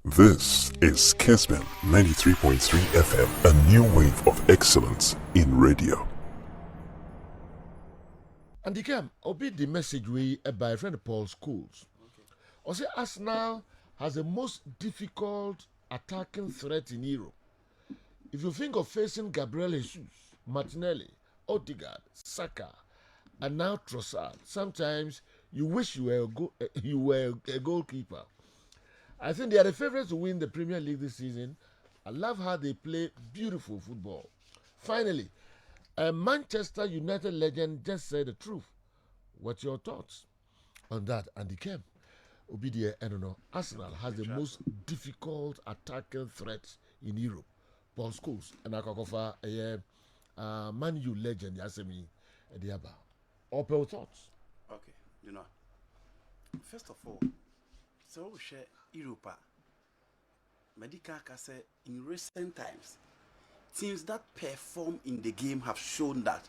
This is Kessben 93.3 FM, a new wave of excellence in radio. And again, I'll be the message we by friend Paul Schools. Also, Arsenal has the most difficult attacking threat in Europe. If you think of facing Gabriel Jesus, Martinelli, Odegaard, Saka, and now Trossard, sometimes you wish you were a goalkeeper. I think they are the favorites to win the Premier League this season. I love how they play beautiful football. Finally, a Manchester United legend just said the truth. What's your thoughts on that, Andy KERM? Obidia, I don't know. Arsenal has the most difficult attacking threats in Europe. Paul Scholes and Akakofa, a Man U legend, Yasemi, Ediaba. Opel thoughts? Okay, first of all, so share Europa. Medical say in recent times, teams that perform in the game have shown that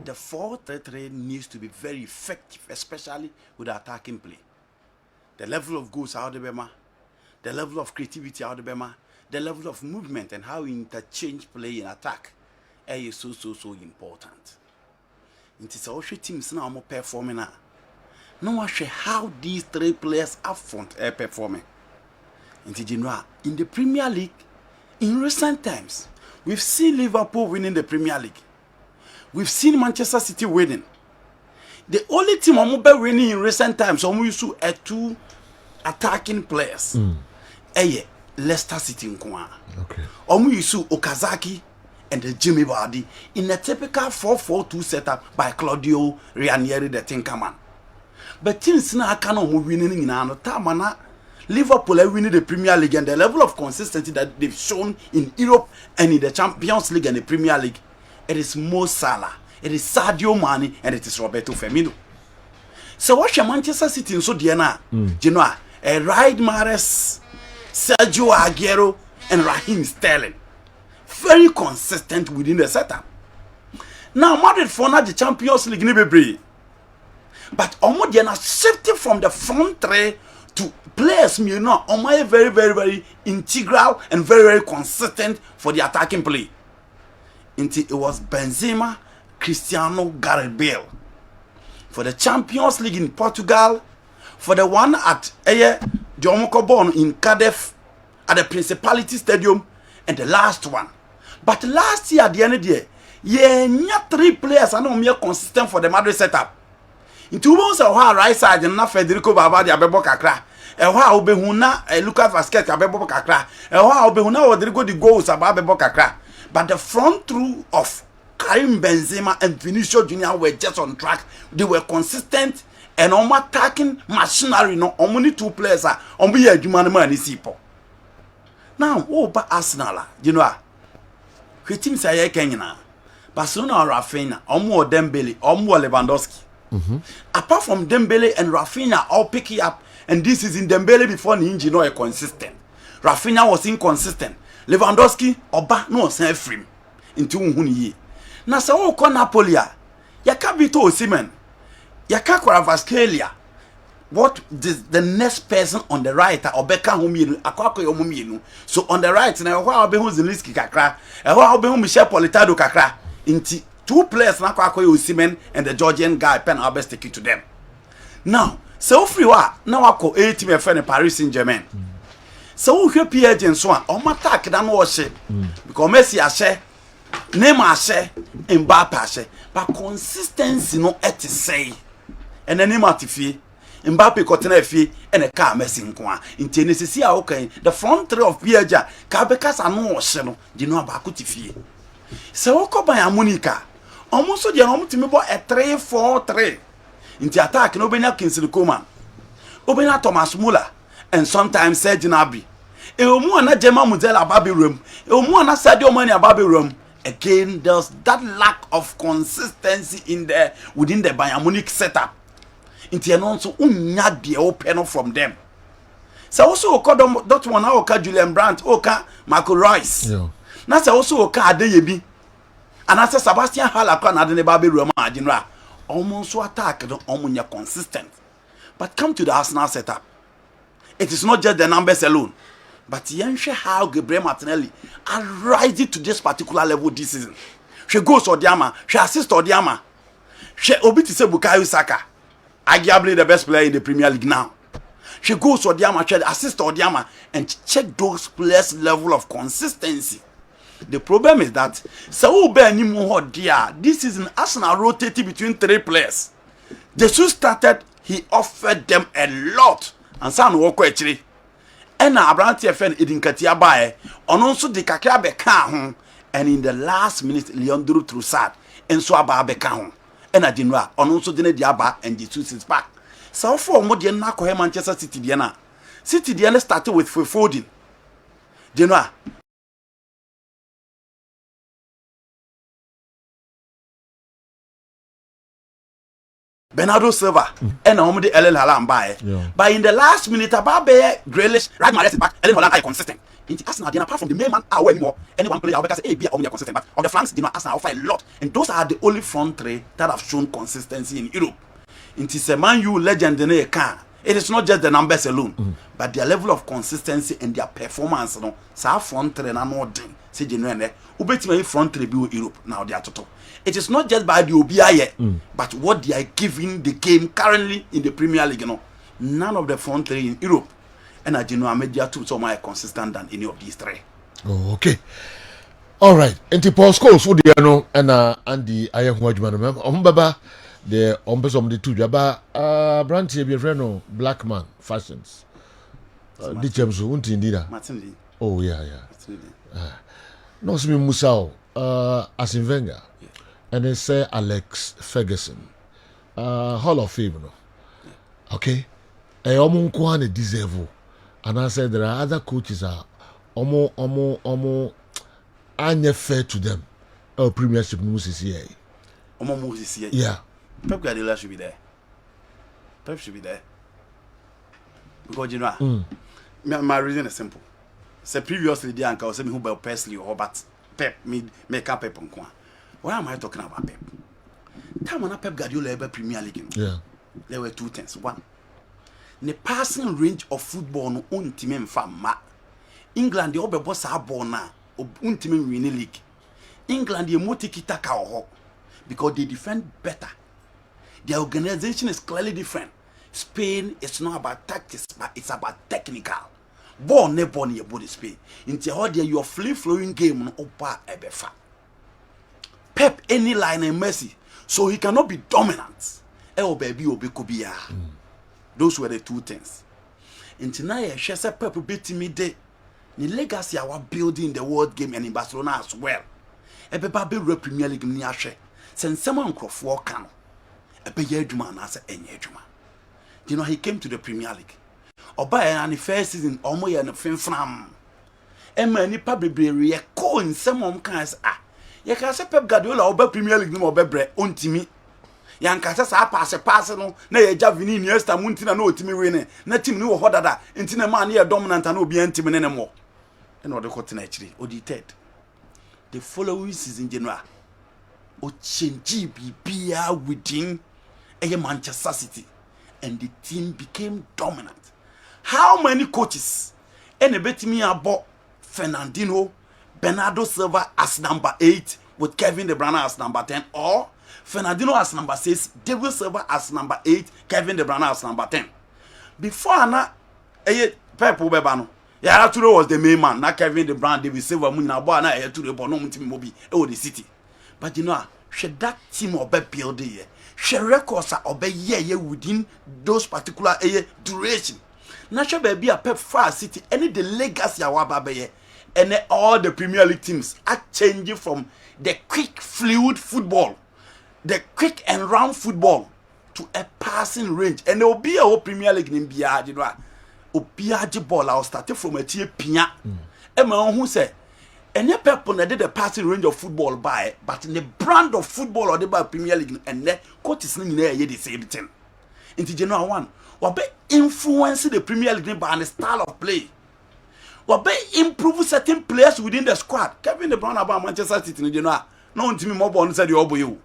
the 4-3-3 needs to be very effective, especially with the attacking play. The level of goals out of Bema, the level of creativity out of Bema, the level of movement and how we interchange play and attack is so important. It is also teams now more performing now. No one sure how these three players up front are performing. In the Premier League, in recent times, we've seen Liverpool winning the Premier League. We've seen Manchester City winning. The only team I'm winning in recent times, we used to two attacking players. Leicester City. Okay. We used to Okazaki and the Jimmy Vardy in a typical 4-4-2 setup by Claudio Ranieri, the Tinkerman. But teams now cannot winning in an time. Liverpool are winning the Premier League, and the level of consistency that they've shown in Europe and in the Champions League and the Premier League, it is Mo Salah, it is Sadio Mane, and it is Roberto Firmino. So what's your Manchester City in so Diana? Riyad Mahrez, Sergio Aguero, and Raheem Sterling. Very consistent within the setup. Now Madrid for now the Champions League ni bebre. But Diana shifted from the front three to players very integral and very consistent for the attacking play. Until it was Benzema, Cristiano, Gareth Bale. For the Champions League in Portugal, for the one at Jomoko in Cardiff, at the Principality Stadium, and the last one. But last year at the end of the year, three players are not more consistent for the Madrid setup. In 2 months, right side and Federico Valverde abebo kakra. Lucas Vazquez abebo kakra. Rodrigo the goals abebo kakra. But the front through of Karim Benzema and Vinicius Junior were just on track. They were consistent and attacking machinery. No, only two players are on be a human man is people. Now, but Arsenal, which team say Kenya? Barcelona or Rafinha, or Dembele, or Lewandowski. Apart from Dembele and Rafinha all pick it up, and this is in Dembele before Ninja consistent. Rafinha was inconsistent. Lewandowski oba no sen frame into unhuni. Na se wo ko Napoli a yaka bito Osimhen. Yaka Kvaratskhelia. What the next person on the right obeka humienu akwako yo mumienu. So on the right na ho obehu Zelinski kakra, ho obehu Michel Politano kakra. Inti two players na akwako yo Osimhen and the Georgian guy pen our best take it to them. Now, so free wa na wako A team e Paris Saint-Germain. So we hear PSG and so on. Attack than was because Messi ashe, Neymar ashe, Mbappe ashe. But consistency no et say. And then Neymar tifi, Mbappe kotena fi, and a car Messi nkwa. In Tennessee okay, the front three of PSG, Kabekas anu washe no, abaku tifi. So oko by Amunika. Almost so the omtimibo a 3-4-3. In the attack no benya Kingsley Coman. Obenya Thomas Muller and sometimes Serge Gnabry. Emu ana Jema Muzela Babi room. Emu ana Sadio Mane Babi room. Again, there's that lack of consistency in there within the Bayern Munich setup. Inti also unya the open from them. So also oka that one oka Julian Brandt, oka Marco Reus. Yeah. Na so also oka Adeyebi. And as Sebastian Haller kan adene Babi room adinra. Almost attack no omunya consistent. But come to the Arsenal setup. It is not just the numbers alone. But yenhwe how Gabriel Martinelli are rising to this particular level this season. She goes Odiama, she assists Odiama. She obi to say Bukayo Saka, arguably the best player in the Premier League now. She goes Odiama, she assists Odiama, and check those players' level of consistency. The problem is that so this season Arsenal rotated between 3 players. The two started, he offered them a lot, and San Woko actually. And now Abrante FN Idinkatia Bae, on also the Kakra Beka, and in the last minute, Leandro Troussard, and so Abba Beka, and Adinra, on also Dine Diaba, and the two is back. So for Modian Nako Manchester City Diana. City Diana started with Foden. Dinra. Bernardo Silva and Omdi Ellen Halam by. But in the last minute, Ababe, Grealish, right, my back, Ellen Holland are consistent. In Arsenal, apart from the main man, anymore. Anyone player, I'll say, be only consistent. But on the flanks, Arsenal offer a lot. And those are the only front 3 that have shown consistency in Europe. It is a Man U legend in a car. It is not just the numbers alone, but their level of consistency and their performance. No, so front 3 and nothing. Say genuine, ubeti front 3 be Europe now they are total. It is not just by the OBI, but what they are giving the game currently in the Premier League. You know, none of the front 3 in Europe, and I know media too so more consistent than any of these 3. Oh, okay. All right. Enti Paul Scholes wo dia no na Andy ayehu adwuma no mem. Ombaba the ombesom de tu dwaba branch e be friend no Black Man Fashions. Di chemso unti ndida. Martin. Oh yeah. No simi Musao Arsene Wenger. And then say Alex Ferguson. Hall of Fame no. Okay. Omo nko na deserve. And I said there are other coaches are omo anya fair to them. Our Premiership news is here. Omo is here. Yeah. Pep Guardiola should be there. Pep should be there. Because you know, my reason is simple. Say previously the uncle said me who by Presley or but Pep me make up Pep on. Why am I talking about Pep? Time when Pep Guardiola ever Premier League. Yeah. There were 2 things. One, the passing range of football no own team in fama. England the obe boss a ball na own team in winning league. England the motiki taka oho because they defend better. Their organization is clearly different. Spain is not about tactics, but it's about technical. Ball never near body Spain. Into how there your free flowing game no opa ebefa. Pep any line and Messi, so he cannot be dominant. Baby obekobia. Those were the 2 things. Into now she said Pep beat me the legacy our building the world game and in Barcelona as well. Ebeba be Premier League ni ahwe. Sen someone crofo kan. Ebe ye adwuma na say enye adwuma. You know he came to the Premier League. Oba and the first season omo ye no finfram. Emma nipa bebrere ye ko nsem kan say ye can say Pep Guardiola oba Premier League no obebre ontimi. Yan ka say sa pass no na ye Javini Iniesta muntina na otimi we ne na team ni wo hodada ntina man ye dominant na obi antimi ne mo. E no de kotena achiri odi third. The following season general o change bibia within Manchester City and the team became dominant. How many coaches and a bet me about Fernandinho, Bernardo Silva as number 8 with Kevin De Bruyne as number 10, or Fernandinho as number 6, David Silva as number 8, Kevin De Bruyne as number 10. Before na Pep Obebano, Yaya was the main man. Not Kevin De Bruyne, David Silva, Munina Boa, na Yaya Toure, but no team mobi the City. But you know, should that team obe build here? She records are obey ye within those particular duration. Natural baby a Pep far City, any the legacy awababe, and all the Premier League teams are changing from the quick fluid football, the quick and round football to a passing range. And there will be a whole Premier League in Biaji, you know. Obiaji ball I'll start from a tier pina. Emma who said, and your people did the passing range of football by, but in the brand of football or the Premier League and the coach is in there, the same thing. Into General 1, what be influencing the Premier League by the style of play. What be improve certain players within the squad. Kevin De Bruyne about Manchester City in General. No team more born said the obo you.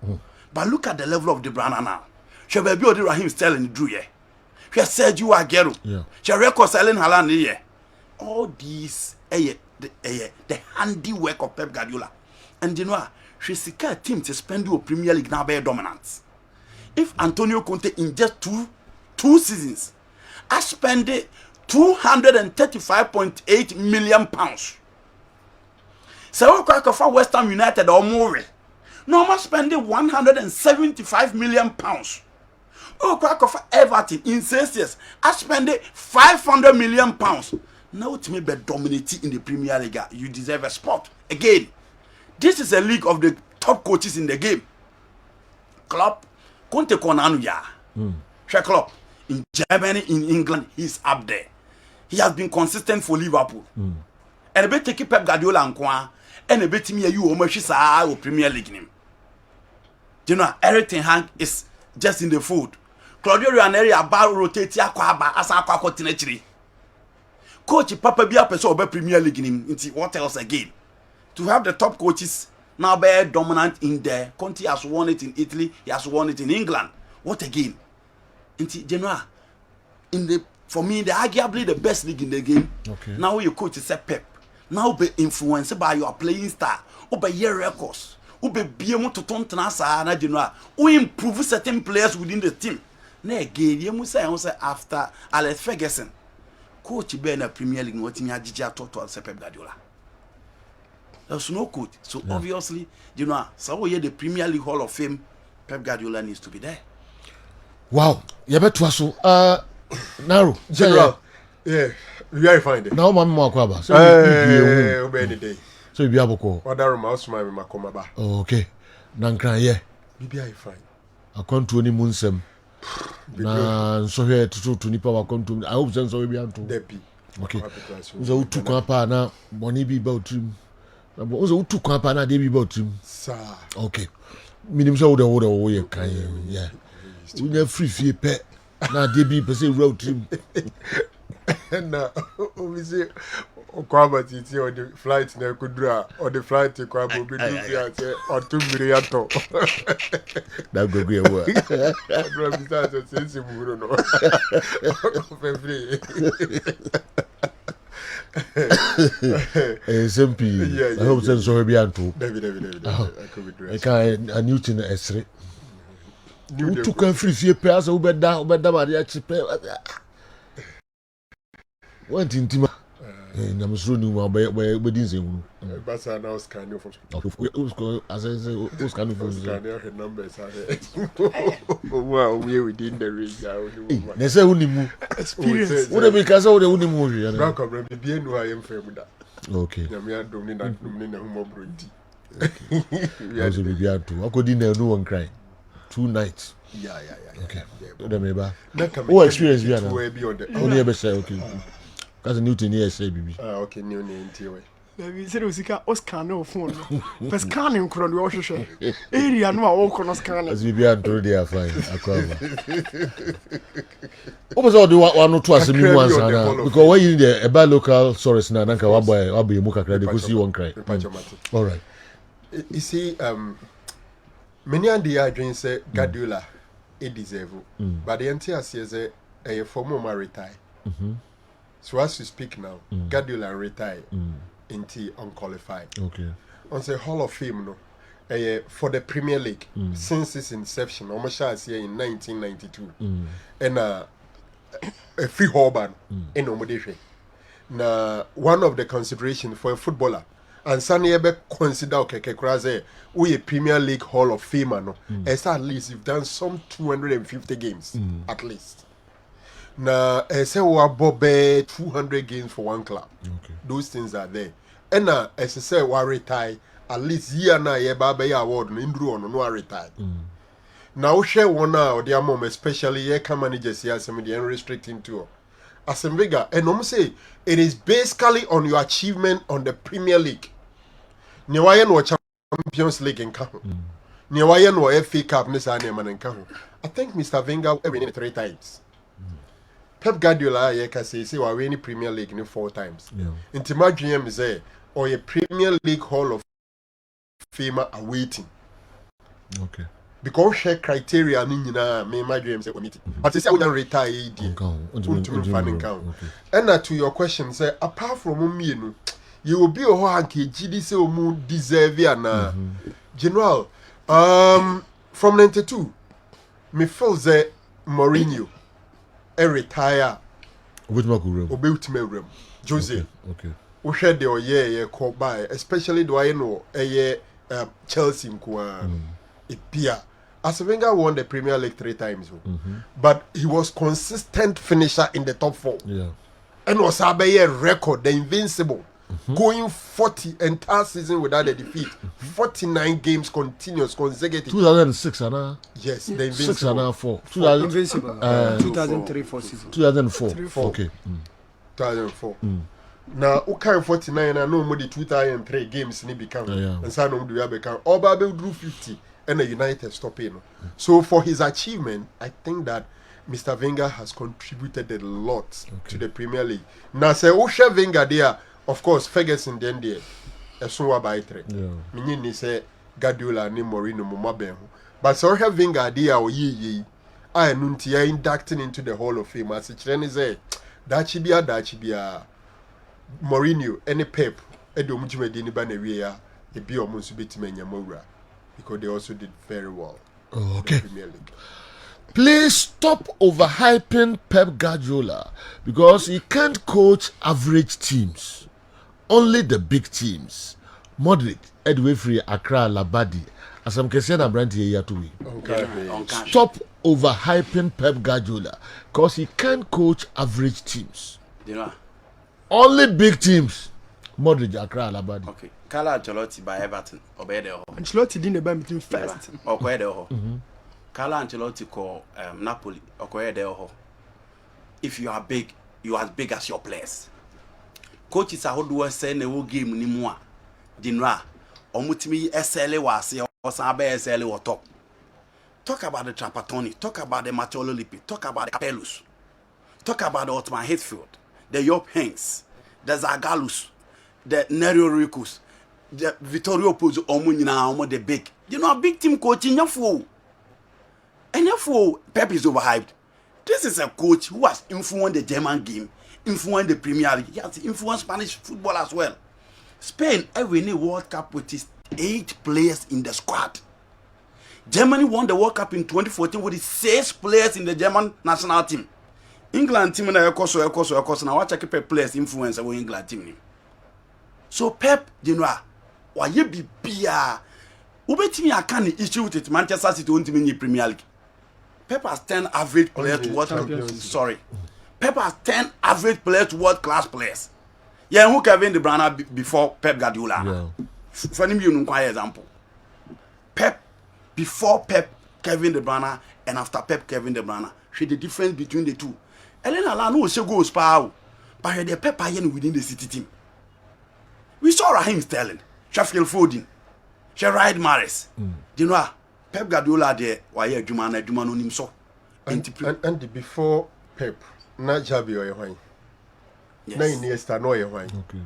But look at the level of De Bruyne now. She be Raheem Sterling drew here. She said you are Gero. She record Ellen Haaland here. all these the handiwork of Pep Guardiola. And you know, Sika team to spend your Premier League now by dominance. If Antonio Conte in just two seasons, I spend 235.8 million pounds. So we for West Ham United or more. No more spending 175 million pounds. Oh, for Everton in 6 years, I spend 500 million pounds. Now to me be dominating in the Premier League, you deserve a spot. Again, this is a league of the top coaches in the game. Klopp, Conte Konanu ya. Klopp in Germany, in England, he's up there. He has been consistent for Liverpool. And a bit take Pep Guardiola and Kwan, and a bit me you almost or Premier League name. You know, Eric Ten Hag is just in the food. Claudio Ranieri about rotate Aquaba as Aqua Tinechri. Coach Papa Bia Peso be Premier League name. What else again? To have the top coaches now be dominant in there. Conte has won it in Italy, he has won it in England. What again? General, for me, the arguably the best league in the game. Okay. Now your coach is a Pep. Now be influenced by your playing style. Or by your records. Or be able to turn to general. Or improve certain players within the team. Now again, you must say after Alex Ferguson, coach be in the Premier League. What in your GG to Pep Guardiola. There's no coach. So obviously, so the Premier League Hall of Fame, Pep Guardiola needs to be there. Wow, you better so Naro General. Yeah, very fine. Now my mama kwaba. So you be aboko. Other mouse my makoma ba. Okay. Nankran ye. BBI fine. Akonto ni munsem. Na so here to nipa wakonto. I hope sense we be anto. Depi. Okay. Uza utu kwa pa na money be about him. Uza utu kwa pa na dey be about him. Sir. Okay. Minim so wo ye kan yeah. We never free fee pet. Now they be say road trip. Na we say Kwaba titi on the flight na kudra or the flight to Kwaba be do say or 2 million to. That go great work. Bro, we start to say some muro no. SMP. I hope sense so be anto. David. I could be dressed. I can a Newton S3. You took a free fee pairs over down by the archipel. Went in Tima. And I'm sure you are by Wednesday. But I now scan you for as I say, who's coming from her numbers. Well, we within the range. They say, only move. Experience. What because all the only movie. I am fair with that. Okay. We are doing that. I was a baby out too. I could dinner, no one crying. 2 nights. Yeah. Okay. Oh, experience we are now. Only ever say okay. That's a new thing here, say baby. Okay, new name to we said we can scan no phone. But scanning could be also area no walk on scanning. As we be until they are fine. What was all the one or two as a new ones because when you need a bad local source now, Nanka Waboy, Muka credit because you won't cry. All right. You see, many and the agents say Guardiola it deserve, but the entire says a former retire. So as we speak now, Guardiola retired into unqualified. Okay. On the Hall of Fame, no, for the Premier League since its inception, almost here in 1992, and a free Horban in Omodeshe. Now, one of the considerations for a footballer. And Sunny Ebe consider Keke we a Premier League Hall of Famer, no? At least you've done some 250 games, at least. Now, I say we are Bobby 200 games for one club. Okay. Those things are there. And as I say, we retire at least year na ye Baba award no Indru on no retire. Now share one now their mom, especially ye can managers here some the unrestricted tour. As a bigger, and say it is basically on your achievement on the Premier League. Newayen or Champions League in Kaho. Newayen or FA Cup Nisa Neman in Kaho. I think Mr. Wenger every 3 times. Pep Guardiola, I can say, we are winning Premier League in 4 times. Into my GM is there, or a Premier League Hall of Famer awaiting. Okay. because share criteria ni nyina me my dream say committee but say we don't retire untum fan count and to your question say apart from mienu you will be a ho anke gidi say omu deserve na general from 92 me feel say Mourinho retire obeutima rem Jose okay we share the ye call by especially do I know Chelsea nko Ipia. As Wenger won the Premier League 3 times, but he was consistent finisher in the top 4. Yeah. And was a record, the invincible, going 40 entire season without a defeat, 49 games continuous, consecutive. 2006, Anna. Yes, the invincible. 6 and 4. Invincible. 2003-4 season. 2004. Okay. 2004. Now, okay, 49 and no more the 2003 games ni become, and some of them become. Obabe drew 50. And the United stopping. So for his achievement, I think that Mr. Wenger has contributed a lot to the Premier League. Now say Osha Wenger there, of course, Ferguson then there. Esunwa by 3. Meaning ni say Guardiola ni Mourinho Mumaben. But so Osha Wenger there o ye. I nunti inducting into the Hall of Fame. As it say Dachibia Mourinho any Pep edo mujumedi ni ba na wie ya ebi omo nso betime nyamawura. Because they also did very well. Oh, okay. In the Premier League. Please stop overhyping Pep Guardiola because he can't coach average teams. Only the big teams. Modric, Edway Free, Accra, Labadi. As I'm saying, I'm bringing here to we. Stop overhyping Pep Guardiola because he can't coach average teams. Only big teams. Modric, Accra, Labadi. Okay. Carlo Ancelotti by Everton. Obey the Ancelotti didn't buy between first. Okay, the Carlo Ancelotti call Napoli. Okay, the if you are big, you are as big as your players. Coaches are how do I say no game ni more. Dinra. Omutimi SLA was or Sabe SLA or top. Talk about the Trapattoni. Talk about the Matteo Lippi. Talk about the Capellus. Talk about the Ottoman Hatfield. The Job Hanks. The Zagalus. The Nerio Ricus. The Vittorio Pozzo Omunina, the big. You know, a big team coach in your fool. And therefore, Pep is overhyped. This is a coach who has influenced the German game, influenced the Premier League. He has influenced Spanish football as well. Spain every new World Cup with his 8 players in the squad. Germany won the World Cup in 2014 with his 6 players in the German national team. England team na ekoso na watch Pep players influence our England team. So Pep, you know, why you be bia? Ubetimi akani issue with it. Manchester City won't win the Premier League. Pep has 10 average players to world. Sorry, Pep has 10 average players to world class players. Yeah, who Kevin De Bruyne before Pep Guardiola? For him, you know, quite example. Pep before Pep, Kevin De Bruyne, and after Pep, Kevin De Bruyne. See the difference between the two. Elena Lano she goes power, but the Pep are within the City team. We saw Raheem Sterling, Sheffield Foden, Gerard Maris. You know, Pep Guardiola there, why you Jumano him so. And before Pep, not Javi or Yohane. 9 years no Yohane. Okay.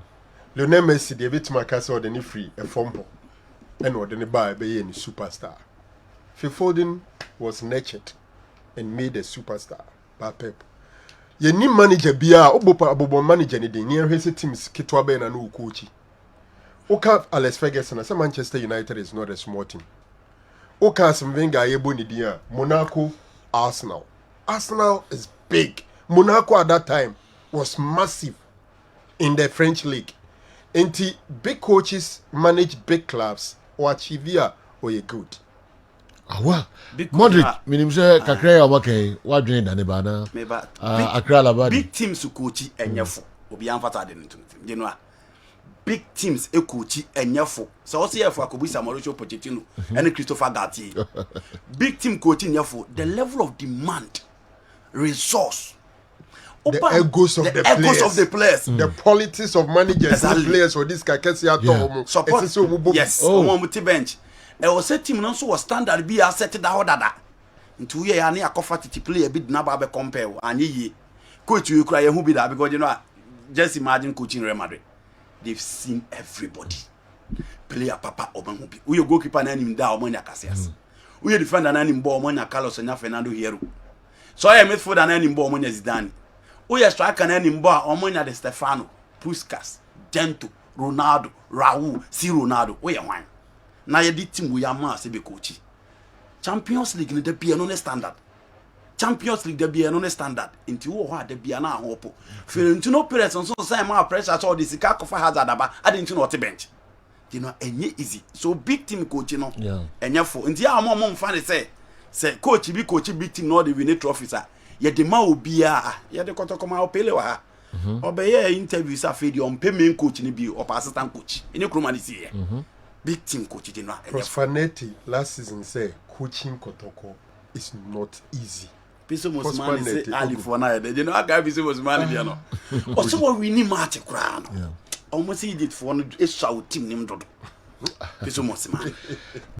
Lionel Messi, the bit my castle, the free, a fumble, and what the buy be a superstar. Phil Foden was nurtured and made a superstar by Pep. Ye ni manager bia obopa manager ni de near his teams kitwa be na no coach. Oka Alex Ferguson say Manchester United is not a small team. Oka Wenger yebo ni dia Monaco, Arsenal. Arsenal is big. Monaco at that time was massive in the French league. Enti big coaches manage big clubs or achieve or you good. Awa Modric minim say kakra ya wake wadwen da ne ba na Accra Labadi. Big teams coach enyefo obi amfata de ntum you know big teams e coach enyefo so say efo akobisa Mauricio Pochettino and Christopher Galtier. Big team coaching enyefo the level of demand resource the egos of the players. The politics of managers and players for this kakesi ato support yes omo bench. E was a team no so was standard be asset da hodada into ye ya na akofa titi player bi na ba be compare anye ye coach you cry who be that because you know just imagine coaching Real Madrid. They've seen everybody player papa oban who be we goalkeeper na nim da oman yakasias We defender na nimbo omonya Carlos nya Fernando Hierro. So I midfielder na nimbo omonya Zidane. We striker na nimbo omonya De Stefano, Puskas, Gento, Ronaldo, Raul, si Ronaldo. We wan. Na ye di team we ama se be coach. Champions League ni de bia no standard. Champions League de bia no standard. Inti wo ho de bia na ahopo. Feel into no players so say ma pressure so the sika kofa hazard aba adinti no bench. You know, enye easy. So big team coach, you know. Yeah. Enye for. Nti ya mom fan say coach big team no dey win trophies ah. Ye de ma obi ah. Ye de kotokoma opele wa ha. Obeye interviews afedi on pay main coach ni bi or assistant coach. Any kroma this year. Big team coach you know. Prosperity last season say coaching Kotoko is not easy. Piso Mosman say Ali for na. You know, I got Piso Mosman there no. O so we ni match kra no. Almost he did for no e shout team nim dodo. Piso Mosman.